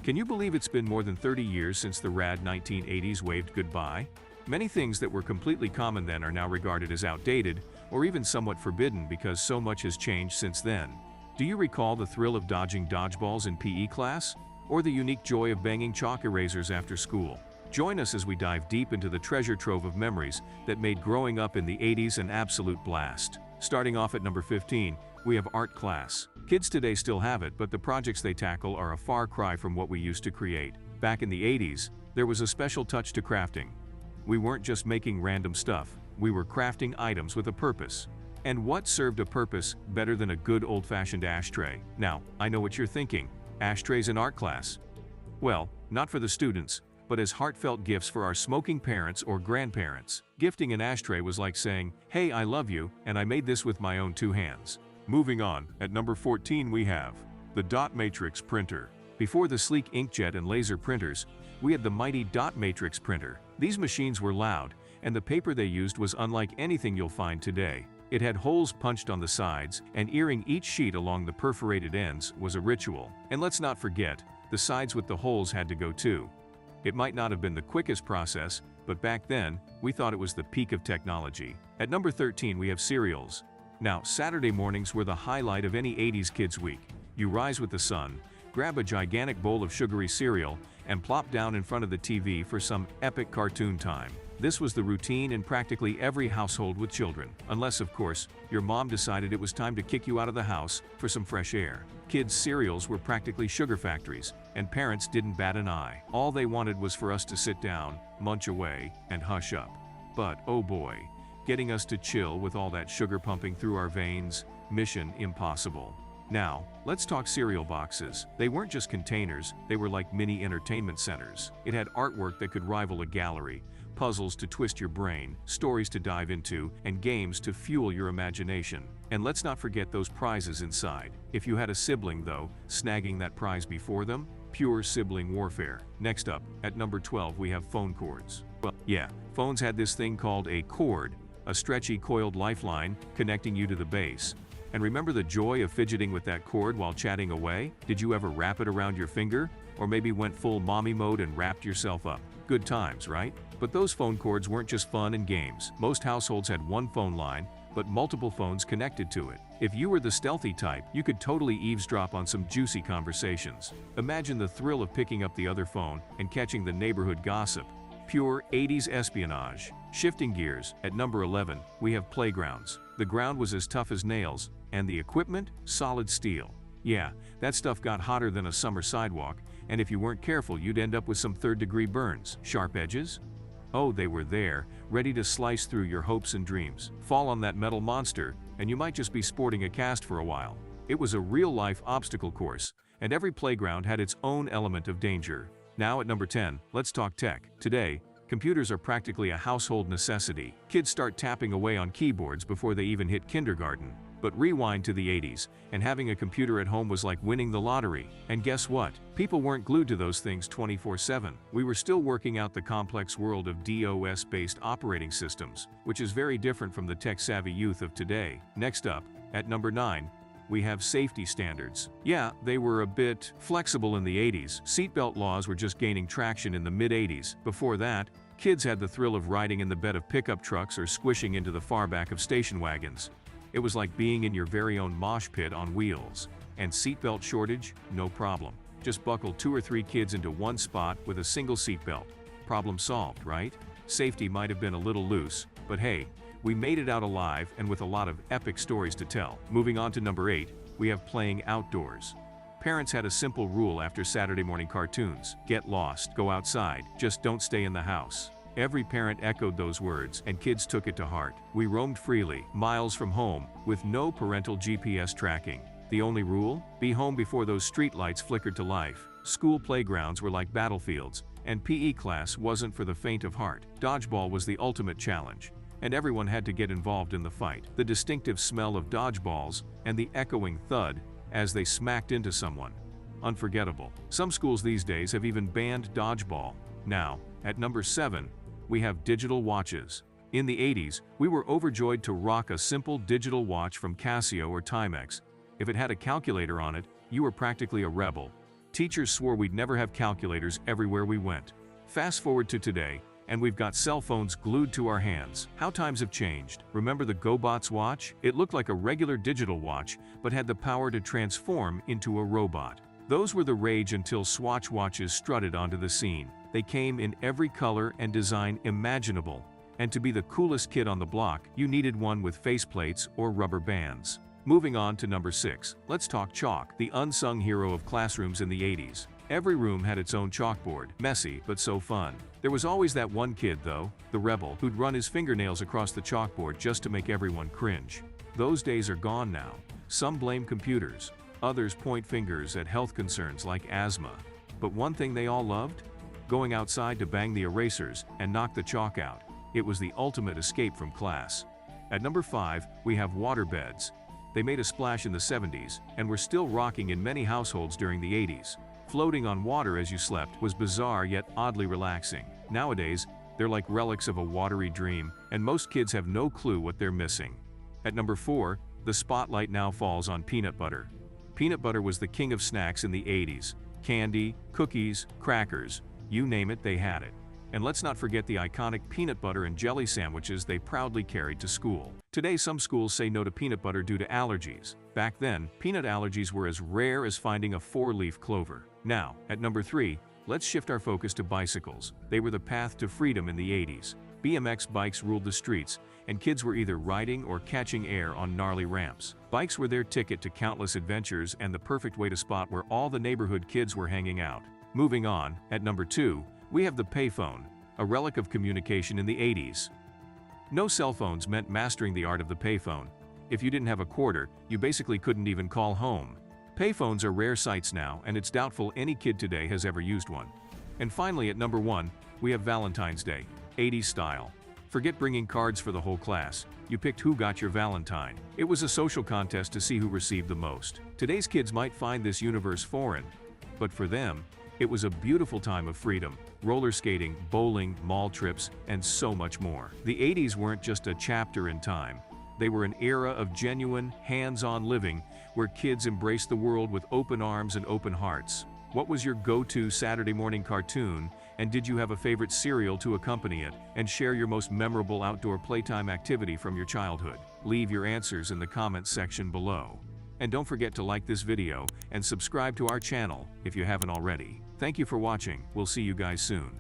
Can you believe it's been more than 30 years since the rad 1980s waved goodbye? Many things that were completely common then are now regarded as outdated, or even somewhat forbidden because so much has changed since then. Do you recall the thrill of dodging dodgeballs in PE class? Or the unique joy of banging chalk erasers after school? Join us as we dive deep into the treasure trove of memories that made growing up in the 80s an absolute blast. Starting off at number 15, we have art class. Kids today still have it, but the projects they tackle are a far cry from what we used to create. Back in the 80s, there was a special touch to crafting. We weren't just making random stuff, we were crafting items with a purpose. And what served a purpose better than a good old-fashioned ashtray? Now, I know what you're thinking. Ashtrays in art class? Well, not for the students, but as heartfelt gifts for our smoking parents or grandparents. Gifting an ashtray was like saying, "Hey, I love you, and I made this with my own two hands." Moving on, at number 14 we have the dot matrix printer. Before the sleek inkjet and laser printers, we had the mighty dot matrix printer. These machines were loud, and the paper they used was unlike anything you'll find today. It had holes punched on the sides, and earring each sheet along the perforated ends was a ritual. And let's not forget, the sides with the holes had to go too. It might not have been the quickest process, but back then, we thought it was the peak of technology. At number 13 we have cereals. Now, Saturday mornings were the highlight of any 80s kids week. You rise with the sun, grab a gigantic bowl of sugary cereal, and plop down in front of the TV for some epic cartoon time. This was the routine in practically every household with children, unless of course, your mom decided it was time to kick you out of the house for some fresh air. Kids' cereals were practically sugar factories, and parents didn't bat an eye. All they wanted was for us to sit down, munch away, and hush up. But oh boy, getting us to chill with all that sugar pumping through our veins, mission impossible. Now, let's talk cereal boxes. They weren't just containers, they were like mini entertainment centers. It had artwork that could rival a gallery, puzzles to twist your brain, stories to dive into, and games to fuel your imagination. And let's not forget those prizes inside. If you had a sibling though, snagging that prize before them? Pure sibling warfare. Next up, at number 12 we have phone cords. Well, yeah, phones had this thing called a cord, a stretchy coiled lifeline connecting you to the base. And remember the joy of fidgeting with that cord while chatting away? Did you ever wrap it around your finger? Or maybe went full mommy mode and wrapped yourself up? Good times, right? But those phone cords weren't just fun and games. Most households had one phone line, but multiple phones connected to it. If you were the stealthy type, you could totally eavesdrop on some juicy conversations. Imagine the thrill of picking up the other phone and catching the neighborhood gossip. Pure 80s espionage. Shifting gears, at number 11, we have playgrounds. The ground was as tough as nails, and the equipment, solid steel. Yeah, that stuff got hotter than a summer sidewalk, and if you weren't careful you'd end up with some third-degree burns. Sharp edges? Oh, they were there, ready to slice through your hopes and dreams. Fall on that metal monster, and you might just be sporting a cast for a while. It was a real-life obstacle course, and every playground had its own element of danger. Now at number 10, let's talk tech. Today, computers are practically a household necessity. Kids start tapping away on keyboards before they even hit kindergarten. But rewind to the 80s, and having a computer at home was like winning the lottery. And guess what? People weren't glued to those things 24/7. We were still working out the complex world of DOS-based operating systems, which is very different from the tech-savvy youth of today. Next up, at number 9, we have safety standards. Yeah, they were a bit flexible in the 80s. Seatbelt laws were just gaining traction in the mid-80s. Before that, kids had the thrill of riding in the bed of pickup trucks or squishing into the far back of station wagons. It was like being in your very own mosh pit on wheels. And seatbelt shortage? No problem. Just buckle 2 or 3 kids into one spot with a single seatbelt. Problem solved, right? Safety might have been a little loose, but hey, we made it out alive and with a lot of epic stories to tell. Moving on to number 8, we have playing outdoors. Parents had a simple rule after Saturday morning cartoons. Get lost, go outside, just don't stay in the house. Every parent echoed those words, and kids took it to heart. We roamed freely, miles from home, with no parental GPS tracking. The only rule? Be home before those streetlights flickered to life. School playgrounds were like battlefields, and PE class wasn't for the faint of heart. Dodgeball was the ultimate challenge, and everyone had to get involved in the fight. The distinctive smell of dodgeballs and the echoing thud as they smacked into someone. Unforgettable. Some schools these days have even banned dodgeball. Now, at number 7, we have digital watches. In the 80s, we were overjoyed to rock a simple digital watch from Casio or Timex. If it had a calculator on it, you were practically a rebel. Teachers swore we'd never have calculators everywhere we went. Fast forward to today, and we've got cell phones glued to our hands. How times have changed. Remember the GoBot's watch? It looked like a regular digital watch, but had the power to transform into a robot. Those were the rage until Swatch watches strutted onto the scene. They came in every color and design imaginable. And to be the coolest kid on the block, you needed one with faceplates or rubber bands. Moving on to number 6, let's talk chalk, the unsung hero of classrooms in the 80s. Every room had its own chalkboard, messy but so fun. There was always that one kid, though, the rebel, who'd run his fingernails across the chalkboard just to make everyone cringe. Those days are gone now. Some blame computers, others point fingers at health concerns like asthma. But one thing they all loved? Going outside to bang the erasers and knock the chalk out. It was the ultimate escape from class. At number 5, we have waterbeds. They made a splash in the 70s and were still rocking in many households during the 80s. Floating on water as you slept was bizarre yet oddly relaxing. Nowadays, they're like relics of a watery dream, and most kids have no clue what they're missing. At number 4, the spotlight now falls on peanut butter. Peanut butter was the king of snacks in the 80s. Candy, cookies, crackers, you name it, they had it. And let's not forget the iconic peanut butter and jelly sandwiches they proudly carried to school. Today, some schools say no to peanut butter due to allergies. Back then, peanut allergies were as rare as finding a 4-leaf clover. Now, at number 3, let's shift our focus to bicycles. They were the path to freedom in the 80s. BMX bikes ruled the streets, and kids were either riding or catching air on gnarly ramps. Bikes were their ticket to countless adventures and the perfect way to spot where all the neighborhood kids were hanging out. Moving on, at number 2, we have the payphone, a relic of communication in the 80s. No cell phones meant mastering the art of the payphone. If you didn't have a quarter, you basically couldn't even call home. Payphones are rare sights now, and it's doubtful any kid today has ever used one. And finally, at number 1, we have Valentine's Day, 80s style. Forget bringing cards for the whole class. You picked who got your Valentine. It was a social contest to see who received the most. Today's kids might find this universe foreign, but for them, it was a beautiful time of freedom. Roller skating, bowling, mall trips, and so much more. The 80s weren't just a chapter in time. They were an era of genuine, hands-on living where kids embraced the world with open arms and open hearts. What was your go-to Saturday morning cartoon, and did you have a favorite cereal to accompany it? And share your most memorable outdoor playtime activity from your childhood. Leave your answers in the comments section below. And don't forget to like this video and subscribe to our channel if you haven't already. Thank you for watching. We'll see you guys soon.